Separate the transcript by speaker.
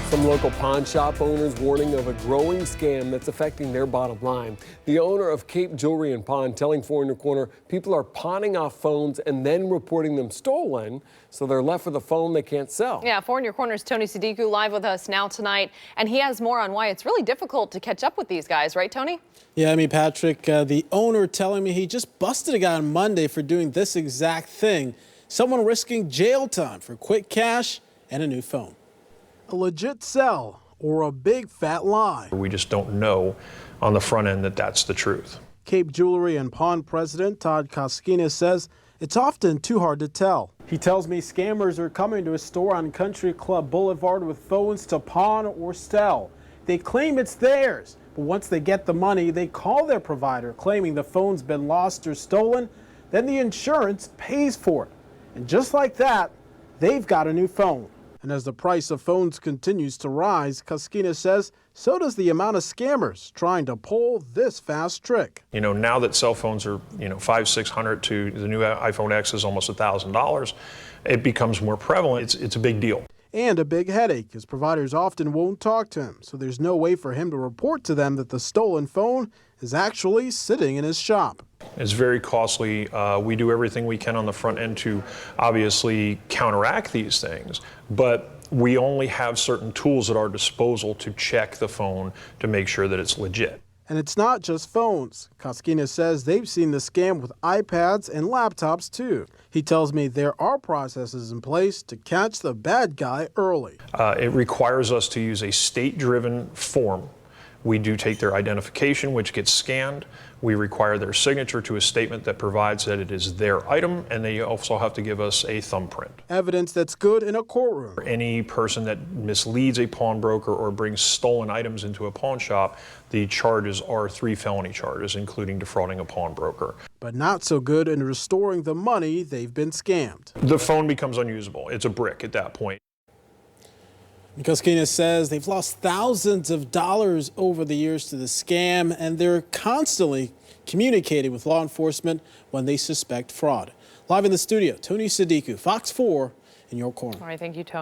Speaker 1: Some local pawn shop owners warning of a growing scam that's affecting their bottom line. The owner of Cape Jewelry and Pawn telling 4 in Your Corner people are pawning off phones and then reporting them stolen, so they're left with a phone they can't sell.
Speaker 2: Yeah, 4 in Your Corner's Tony Sadiku live with us now tonight, and he has more on why it's really difficult to catch up with these guys, right, Tony?
Speaker 3: Yeah, Patrick, the owner telling me he just busted a guy on Monday for doing this exact thing. Someone risking jail time for quick cash and a new phone.
Speaker 4: A legit sell or a big fat lie.
Speaker 5: We just don't know on the front end that that's the truth.
Speaker 4: Cape Jewelry and Pawn president Todd Koskinas says it's often too hard to tell. He tells me scammers are coming to a store on Country Club Boulevard with phones to pawn or sell. They claim it's theirs, but once they get the money, they call their provider claiming the phone's been lost or stolen. Then the insurance pays for it. And just like that, they've got a new phone. And as the price of phones continues to rise, Koskinas says, so does the amount of scammers trying to pull this fast trick.
Speaker 5: You know, now that cell phones are, $500-600 to the new iPhone X is almost $1,000, it becomes more prevalent. It's a big deal.
Speaker 4: And a big headache, as providers often won't talk to him, so there's no way for him to report to them that the stolen phone is actually sitting in his shop.
Speaker 5: It's very costly. We do everything we can on the front end to obviously counteract these things, but we only have certain tools at our disposal to check the phone to make sure that it's legit.
Speaker 4: And it's not just phones. Koskinas says they've seen the scam with iPads and laptops too. He tells me there are processes in place to catch the bad guy early.
Speaker 5: It requires us to use a state-driven form. We do take their identification, which gets scanned. We require their signature to a statement that provides that it is their item, and they also have to give us a thumbprint.
Speaker 4: Evidence that's good in a courtroom.
Speaker 5: For any person that misleads a pawnbroker or brings stolen items into a pawn shop, the charges are 3 felony charges, including defrauding a pawnbroker.
Speaker 4: But not so good in restoring the money they've been scammed.
Speaker 5: The phone becomes unusable. It's a brick at that point.
Speaker 3: Koskinas says they've lost thousands of dollars over the years to the scam, and they're constantly communicating with law enforcement when they suspect fraud. Live in the studio, Tony Sadiku, Fox 4 in Your Corner.
Speaker 2: All right, thank you, Tony.